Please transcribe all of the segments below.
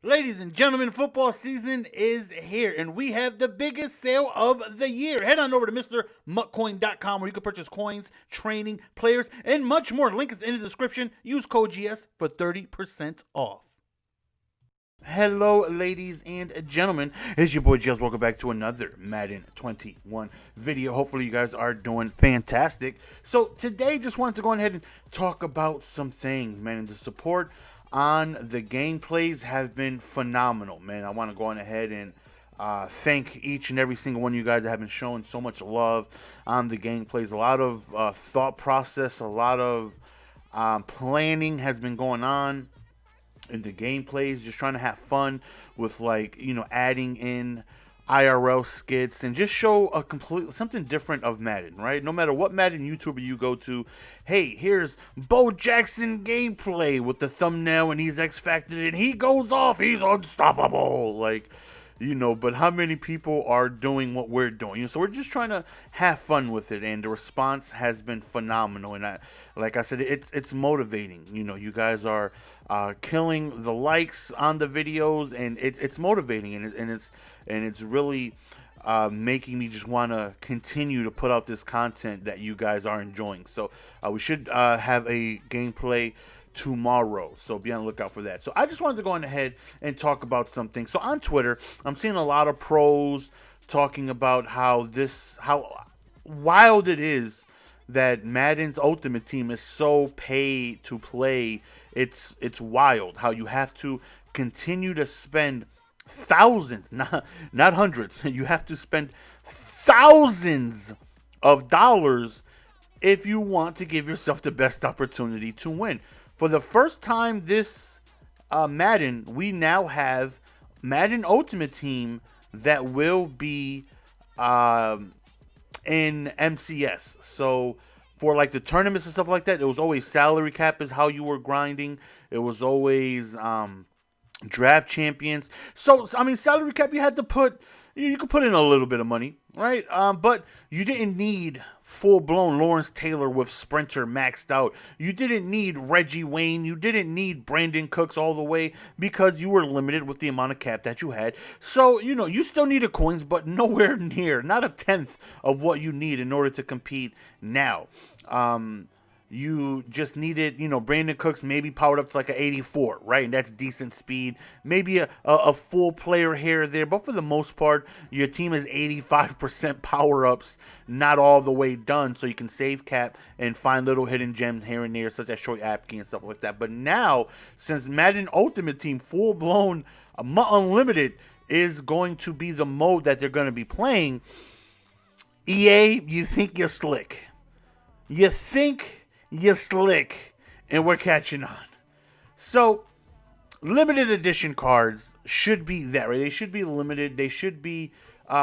Ladies and gentlemen, football season is here, and we have the biggest sale of the year. Head on over to MrMuckCoin.com where you can purchase coins, training, players, and much more. Link is in the description. Use code GS for 30% off. Hello, ladies and gentlemen. It's your boy GS. Welcome back to another Madden 21 video. Hopefully, you guys are doing fantastic. So, today, just wanted to go ahead and talk about some things, man. And the support on the gameplays have been phenomenal, man. I want to go on ahead and thank each and every single one of you guys that have been showing so much love on the gameplays. A lot of thought process, a lot of planning has been going on in the gameplays, just trying to have fun with, like, adding in IRL skits and just show a complete something different of Madden, right? No matter what Madden YouTuber you go to, hey, here's Bo Jackson gameplay with the thumbnail and he's X Factored and he goes off, he's unstoppable, like, but how many people are doing what we're doing? So we're just trying to have fun with it, and the response has been phenomenal. And like I said, it's motivating. You guys are killing the likes on the videos, and it's motivating, and it's really making me just want to continue to put out this content that you guys are enjoying. So we should have a gameplay tomorrow, so be on the lookout for that. So I just wanted to go on ahead and talk about something. So on Twitter, I'm seeing a lot of pros talking about how wild it is that Madden's Ultimate Team is so pay to play. It's wild how you have to continue to spend thousands, not hundreds. You have to spend thousands of dollars if you want to give yourself the best opportunity to win. For the first time this Madden, we now have Madden Ultimate Team that will be in MCS. So for like the tournaments and stuff like that, it was always salary cap is how you were grinding. It was always draft champions. So I mean, salary cap, you had to put, you could put in a little bit of money, right? But you didn't need full-blown Lawrence Taylor with Sprinter maxed out. You didn't need Reggie Wayne. You didn't need Brandon Cooks all the way because you were limited with the amount of cap that you had. So, you still needed coins, but nowhere near, not a tenth of what you need in order to compete now. You just needed, Brandon Cooks maybe powered up to like an 84, right? And that's decent speed. Maybe a full player here or there. But for the most part, your team is 85% power-ups, not all the way done. So you can save cap and find little hidden gems here and there, such as Troy Apke and stuff like that. But now, since Madden Ultimate Team full-blown Unlimited is going to be the mode that they're going to be playing, EA, you think you're slick. You think you're slick, and we're catching on. So, limited edition cards should be that, right? They should be limited. They should be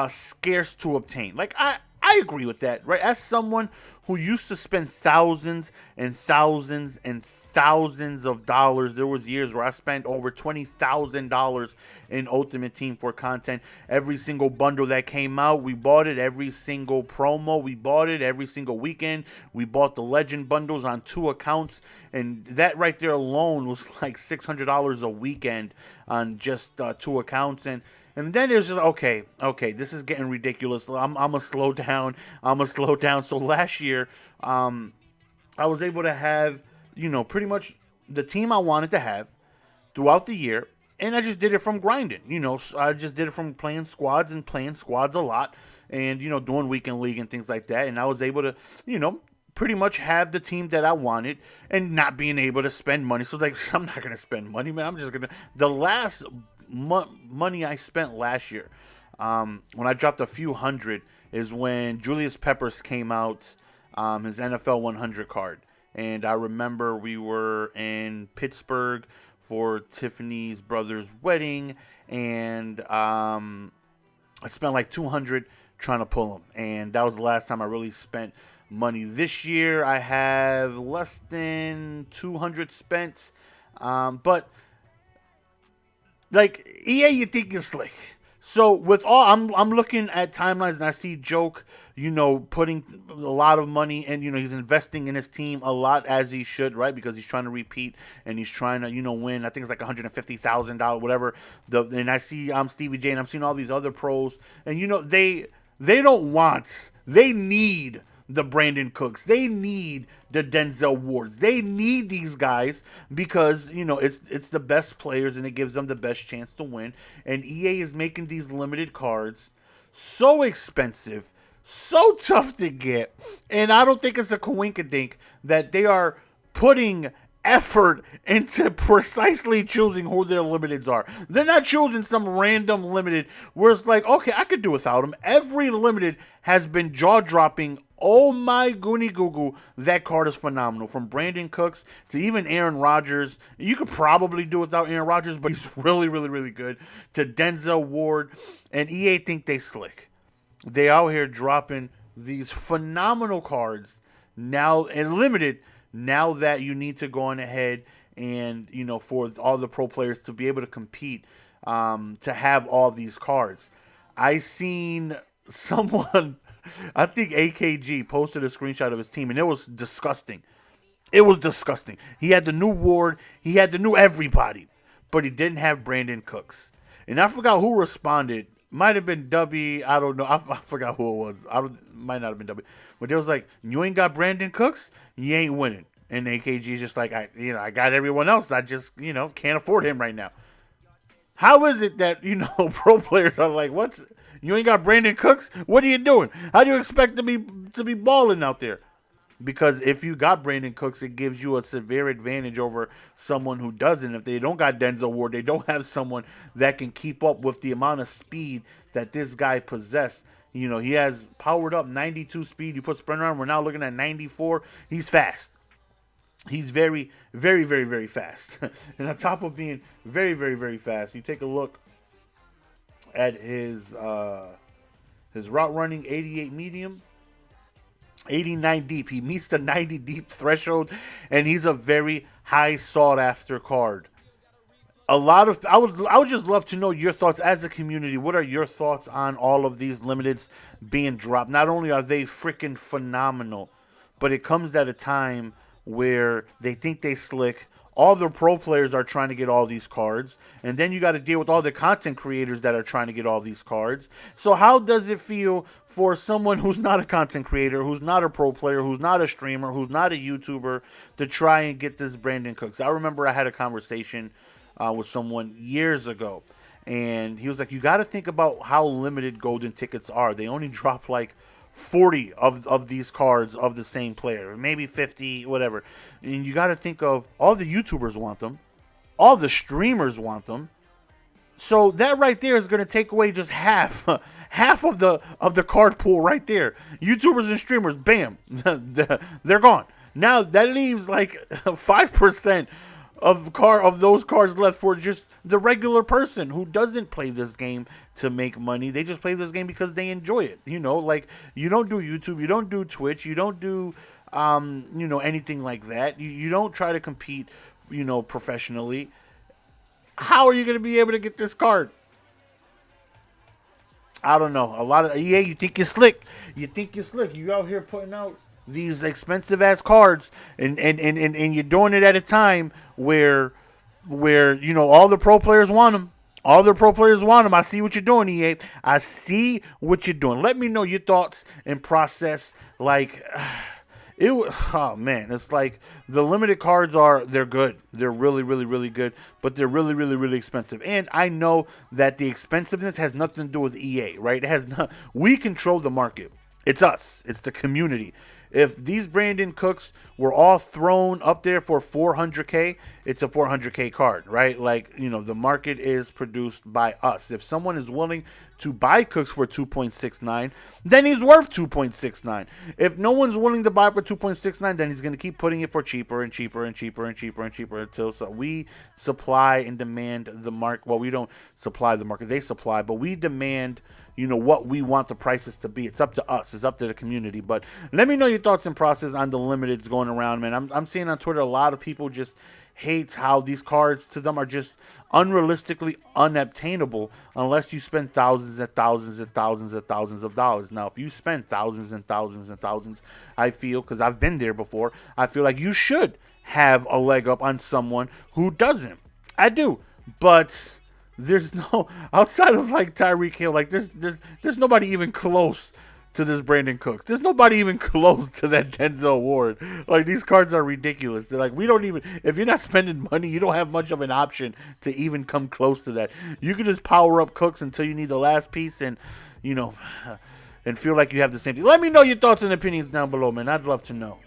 scarce to obtain. Like, I agree with that, right? As someone who used to spend thousands and thousands and thousands of dollars, there was years where I spent over $20,000 in Ultimate Team for content. Every single bundle that came out, we bought it. Every single promo, we bought it. Every single weekend, we bought the Legend bundles on 2 accounts, and that right there alone was like $600 a weekend on just 2 accounts. And then it was just, okay, this is getting ridiculous. I'm gonna slow down. So last year, I was able to have, pretty much the team I wanted to have throughout the year, and I just did it from grinding. I just did it from playing squads a lot, and doing weekend league and things like that. And I was able to, pretty much have the team that I wanted and not being able to spend money. So like, I'm not gonna spend money, man. I'm just gonna, the last money I spent last year, when I dropped a few hundred, is when Julius Peppers came out, his NFL 100 card. And I remember we were in Pittsburgh for Tiffany's brother's wedding, and I spent like 200 trying to pull him. And that was the last time I really spent money. This year I have less than 200 spent, but like, EA, you think you're slick. So with all, I'm looking at timelines and I see Joke, putting a lot of money and he's investing in his team a lot as he should, right? Because he's trying to repeat and he's trying to win. I think it's like $150,000, whatever. And I see Stevie J and I'm seeing all these other pros and they don't want, they need the Brandon Cooks. They need the Denzel Wards. They need these guys because it's the best players and it gives them the best chance to win. And EA is making these limited cards so expensive, so tough to get, and I don't think it's a coinkydink that they are putting effort into precisely choosing who their limiteds are. They're not choosing some random limited where it's like, okay, I could do without them. Every limited has been jaw-dropping. Oh my goony goo goo, that card is phenomenal. From Brandon Cooks to even Aaron Rodgers. You could probably do without Aaron Rodgers, but he's really, really, really good. To Denzel Ward. And EA think they slick. They out here dropping these phenomenal cards now and limited now that you need to go on ahead and, for all the pro players to be able to compete, to have all these cards. I seen someone, I think AKG posted a screenshot of his team, and it was disgusting. It was disgusting. He had the new Ward, he had the new everybody, but he didn't have Brandon Cooks. And I forgot who responded. Might have been W. I don't know. I forgot who it was. Might not have been W. But they was like, you ain't got Brandon Cooks, you ain't winning. And AKG is just like, I got everyone else. I just, can't afford him right now. How is it that, pro players are like, you ain't got Brandon Cooks? What are you doing? How do you expect to be balling out there? Because if you got Brandon Cooks, it gives you a severe advantage over someone who doesn't. If they don't got Denzel Ward, they don't have someone that can keep up with the amount of speed that this guy possessed. He has powered up 92 speed. You put Sprinter on, we're now looking at 94. He's fast. He's very, very, very, very fast. And on top of being very, very, very fast, you take a look at his route running, 88 medium. 89 deep. He meets the 90 deep threshold, and he's a very high sought after card. I would just love to know your thoughts as a community. What are your thoughts on all of these limiteds being dropped? Not only are they freaking phenomenal, but it comes at a time where they think they slick. All the pro players are trying to get all these cards, and then you got to deal with all the content creators that are trying to get all these cards. So how does it feel for someone who's not a content creator, who's not a pro player, who's not a streamer, who's not a YouTuber, to try and get this Brandon Cooks? I remember I had a conversation with someone years ago, and he was like, you got to think about how limited golden tickets are. They only drop like 40 of these cards of the same player, maybe 50, whatever. And you got to think of all the YouTubers want them, all the streamers want them. So that right there is going to take away just half of the card pool right there. YouTubers and streamers, bam, they're gone. Now that leaves like 5% of those cards left for just the regular person who doesn't play this game to make money. They just play this game because they enjoy it. Like you don't do YouTube, you don't do Twitch, you don't do anything like that. You don't try to compete, professionally. How are you going to be able to get this card? I don't know. A lot of you think you're slick. You out here putting out these expensive ass cards, and you're doing it at a time where all the pro players want them. All the pro players want them. I see what you're doing, EA. I see what you're doing. Let me know your thoughts and process. Like, oh man, it's like the limited cards they're good. They're really, really, really good, but they're really, really, really expensive. And I know that the expensiveness has nothing to do with EA, right? We control the market. It's us. It's the community. If these Brandon Cooks were all thrown up there for 400K, it's a 400K card, right? Like, the market is produced by us. If someone is willing to buy Cooks for 2.69, then he's worth 2.69. If no one's willing to buy for 2.69, then he's going to keep putting it for cheaper and cheaper and cheaper and cheaper and cheaper until we supply and demand the market. Well, we don't supply the market. They supply, but we demand what we want the prices to be. It's up to us. It's up to the community. But let me know your thoughts and process on the limiteds going around, man. I'm seeing on Twitter a lot of people just hates how these cards to them are just unrealistically unobtainable unless you spend thousands and thousands and thousands and thousands of dollars. Now, if you spend thousands and thousands and thousands, I feel, because I've been there before, I feel like you should have a leg up on someone who doesn't. I do, but there's no, outside of like Tyreek Hill, like there's nobody even close to this Brandon Cooks. There's nobody even close to that Denzel Ward. Like, these cards are ridiculous. They're like, we don't even, if you're not spending money, you don't have much of an option to even come close to that. You can just power up Cooks until you need the last piece and, you know, and feel like you have the same thing. Let me know your thoughts and opinions down below, man. I'd love to know.